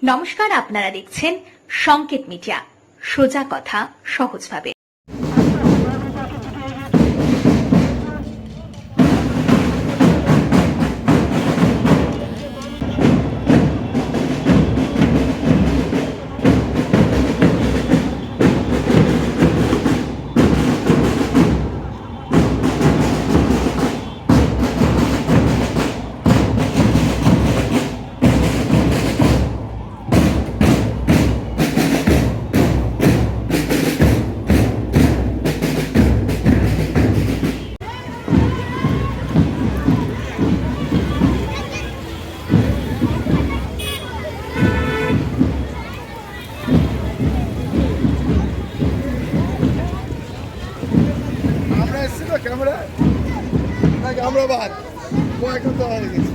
নমস্কার, আপনারা দেখছেন সংকেত মিডিয়া, সোজা কথা সহজভাবে। আমরা বাদ এখন তো হয়ে গেছে।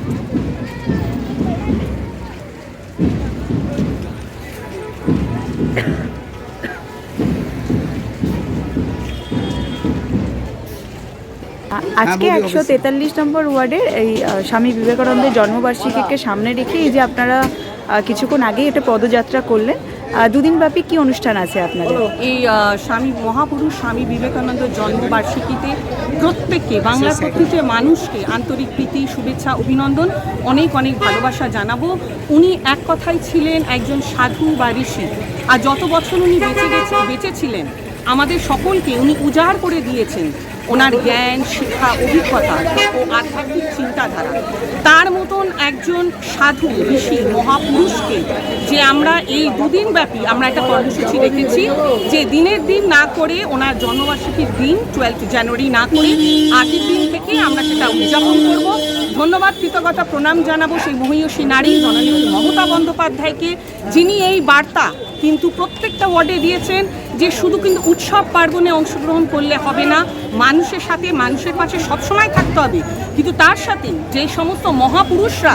আজকে 143 নম্বর ওয়ার্ডের এই স্বামী বিবেকানন্দের জন্মবার্ষিকীকে সামনে রেখে এই যে আপনারা কিছুক্ষণ আগে এটা পদযাত্রা করলেন, দুদিন ব্যাপী কি অনুষ্ঠান আছে আপনাদের? এই মহাপুরুষ স্বামী বিবেকানন্দ জন্মবার্ষিকীতে প্রত্যেককে, বাংলার প্রতিটি মানুষকে আন্তরিক প্রীতি, শুভেচ্ছা, অভিনন্দন, অনেক অনেক ভালোবাসা জানাবো। উনি এক কথায় ছিলেন একজন সাধু বা ঋষি, আর যত বছর উনি বেঁচে ছিলেন আমাদের সকলকে উনি উজাড় করে দিয়েছেন ওনার জ্ঞান, শিক্ষা, অভিজ্ঞতা ও আধ্যাত্মিক চিন্তাধারা। তার মতন একজন সাধু ঋষি মহাপুরুষকে যে আমরা এই দুদিন ব্যাপী আমরা একটা কর্মসূচি রেখেছি, যে দিনের দিন না করে ওনার জন্মবার্ষিকীর দিন 12 জানুয়ারি না করে আগের দিন থেকে আমরা সেটা উদযাপন করব। ধন্যবাদ, কৃতজ্ঞতা, প্রণাম জানাবো সেই মহীয়সী নারী জননেত্রী মমতা বন্দ্যোপাধ্যায়কে, যিনি এই বার্তা কিন্তু প্রত্যেকটা ওয়ার্ডে দিয়েছেন যে শুধু কিন্তু উৎসব পার্বণে অংশগ্রহণ করলে হবে না, মানুষের সাথে মানুষের পাশে সবসময় থাকতে হবে, কিন্তু তার সাথে যে সমস্ত মহাপুরুষরা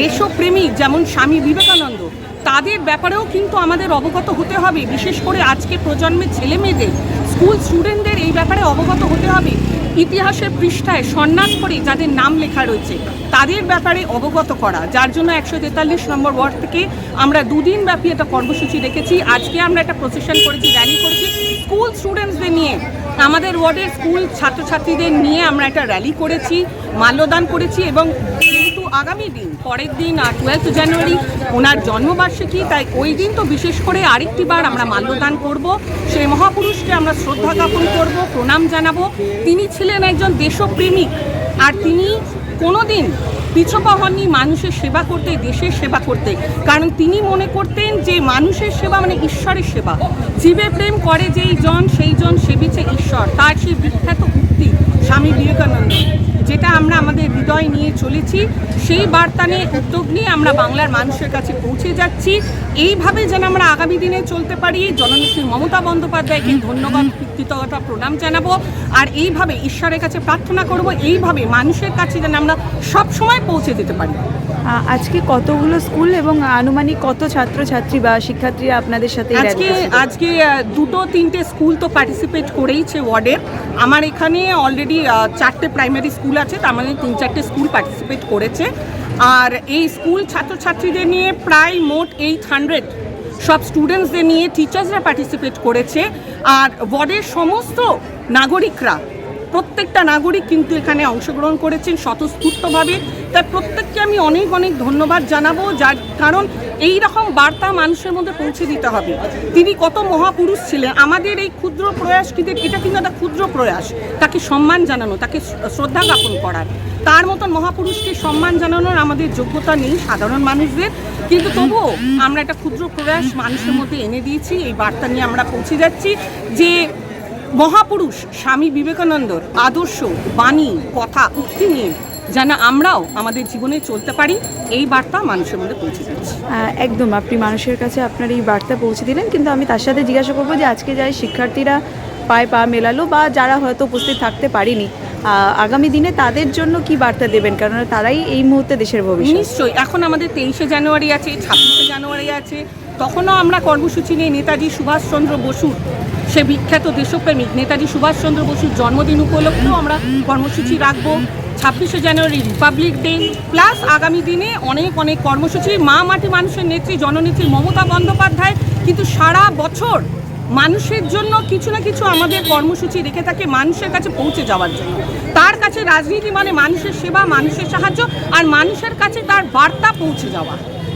দেশপ্রেমিক যেমন স্বামী বিবেকানন্দ, তাদের ব্যাপারেও কিন্তু আমাদের অবগত হতে হবে। বিশেষ করে আজকে প্রজন্মের ছেলে মেয়েদের, স্কুল স্টুডেন্টদের এই ব্যাপারে অবগত হতে হবে। ইতিহাসের পৃষ্ঠায় স্বর্ণাক্ষরে যাদের নাম লেখা রয়েছে তাদের ব্যাপারে অবগত করা, যার জন্য 143 নম্বর ওয়ার্ড থেকে আমরা দুদিন ব্যাপী একটা কর্মসূচি রেখেছি। আজকে আমরা একটা প্রসেশন করেছি, র্যালি করেছি স্কুল স্টুডেন্টসদের নিয়ে, আমাদের ওয়ার্ডের স্কুল ছাত্রছাত্রীদের নিয়ে আমরা একটা র্যালি করেছি, মাল্যদান করেছি। এবং যেহেতু আগামী দিন, পরের দিন 12 জানুয়ারি ওনার জন্মবার্ষিকী, তাই ওই দিন তো বিশেষ করে আরেকটি বার আমরা মাল্যদান করব, সেই মহাপুরুষকে আমরা শ্রদ্ধা জ্ঞাপন করব, প্রণাম জানাবো। তিনি ছিলেন একজন দেশপ্রেমিক, আর তিনি কোনোদিন পিছপা হননি মানুষের সেবা করতে, দেশের সেবা করতে, কারণ তিনি মনে করতেন যে মানুষের সেবা মানে ঈশ্বরের সেবা। জীবে প্রেম করে যেই জন সেই জন সেবিছে ঈশ্বর, তার সেই বিখ্যাত উক্তি স্বামী বিবেকানন্দ, যেটা আমরা আমাদের হৃদয় নিয়ে চলেছি, সেই বার্তা নিয়ে, উদ্যোগ নিয়ে আমরা বাংলার মানুষের কাছে পৌঁছে যাচ্ছি। এইভাবে যেন আমরা আগামী দিনে চলতে পারি, জননেত্রী মমতা বন্দ্যোপাধ্যায়কে ধন্যবাদ, কৃতজ্ঞতা, প্রণাম জানাবো, আর এইভাবে ঈশ্বরের কাছে প্রার্থনা করব, এইভাবে মানুষের কাছে যেন আমরা সবসময় পৌঁছে দিতে পারি। আজকে কতগুলো স্কুল এবং আনুমানিক কত ছাত্রছাত্রী বা শিক্ষার্থীরা আপনাদের সাথে? আজকে 2-3টে স্কুল তো পার্টিসিপেট করেইছে ওয়ার্ডের। আমার এখানে অলরেডি 4টে প্রাইমারি স্কুল আছে, তার মানে 3-4টে স্কুল পার্টিসিপেট করেছে। আর এই স্কুল ছাত্রছাত্রীদের নিয়ে প্রায় মোট 800 সব স্টুডেন্টসদের নিয়ে টিচার্সরা পার্টিসিপেট করেছে। আর ওয়ার্ডের সমস্ত নাগরিকরা, প্রত্যেকটা নাগরিক কিন্তু এখানে অংশগ্রহণ করেছেন স্বতঃস্ফূর্তভাবে। তাই প্রত্যেককে আমি অনেক অনেক ধন্যবাদ জানাবো, যার কারণ এই রকম বার্তা মানুষের মধ্যে পৌঁছে দিতে হবে। তিনি কত মহাপুরুষ ছিলেন, আমাদের এই ক্ষুদ্র প্রয়াস, কিন্তু এটা কিন্তু একটা ক্ষুদ্র প্রয়াস, তাকে সম্মান জানানো, তাকে শ্রদ্ধা জ্ঞাপন করার। তার মতন মহাপুরুষকে সম্মান জানানোর আমাদের যোগ্যতা নেই সাধারণ মানুষদের, কিন্তু তবুও আমরা একটা ক্ষুদ্র প্রয়াস মানুষের মধ্যে এনে দিয়েছি। এই বার্তা নিয়ে আমরা পৌঁছে যাচ্ছি যে মহাপুরুষ স্বামী বিবেকানন্দর আদর্শ, বাণী, কথা, উক্তি নিয়ে যেন আমরাও আমাদের জীবনে চলতে পারি, এই বার্তা মানুষের মধ্যে পৌঁছে দিচ্ছি। একদম, আপনি মানুষের কাছে আপনার এই বার্তা পৌঁছে দিলেন, কিন্তু আমি তার সাথে জিজ্ঞাসা করবো যে আজকে যাই শিক্ষার্থীরা পায়ে পা মেলালো বা যারা হয়তো উপস্থিত থাকতে পারেনি, আগামী দিনে তাদের জন্য কি বার্তা দেবেন? কারণ তারাই এই মুহূর্তে দেশের ভবিষ্যৎ। নিশ্চয়ই, এখন আমাদের 23 জানুয়ারি আছে, 26 জানুয়ারি আছে, তখনও আমরা কর্মসূচি নিয়ে নেতাজি সুভাষচন্দ্র বসুর, সে বিখ্যাত দেশপ্রেমিক নেতাজি সুভাষচন্দ্র বসুর জন্মদিন উপলক্ষেও আমরা কর্মসূচি রাখবো। 26শে জানুয়ারি রিপাবলিক ডে, প্লাস আগামী দিনে অনেক অনেক কর্মসূচি। মা মাটি মানুষের নেত্রী জননেত্রী মমতা বন্দ্যোপাধ্যায় কিন্তু সারা বছর মানুষের জন্য কিছু না কিছু আমাদের কর্মসূচি রেখে থাকে মানুষের কাছে পৌঁছে যাওয়ার জন্য। তার কাছে রাজনীতি মানে মানুষের সেবা, মানুষের সাহায্য, আর মানুষের কাছে তার বার্তা পৌঁছে যাওয়া।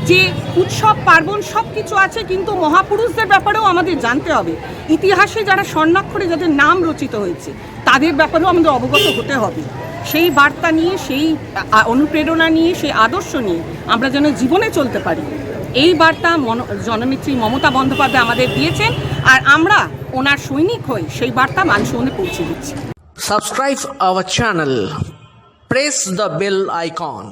যে উৎসব পার্বণ সব কিছু আছে, কিন্তু মহাপুরুষদের ব্যাপারেও আমাদের জানতে হবে। ইতিহাসে যারা স্বর্ণাক্ষরে যাদের নাম রচিত হয়েছে তাদের ব্যাপারেও আমাদের অবগত হতে হবে। সেই বার্তা নিয়ে, সেই অনুপ্রেরণা নিয়ে, সেই আদর্শ নিয়ে আমরা যেন জীবনে চলতে পারি, এই বার্তা জননেত্রী মমতা বন্দ্যোপাধ্যায় আমাদের দিয়েছেন, আর আমরা ওনার সৈনিক হয়ে সেই বার্তা মানুষের মনে পৌঁছে দিচ্ছি। Subscribe our channel. Press the bell icon.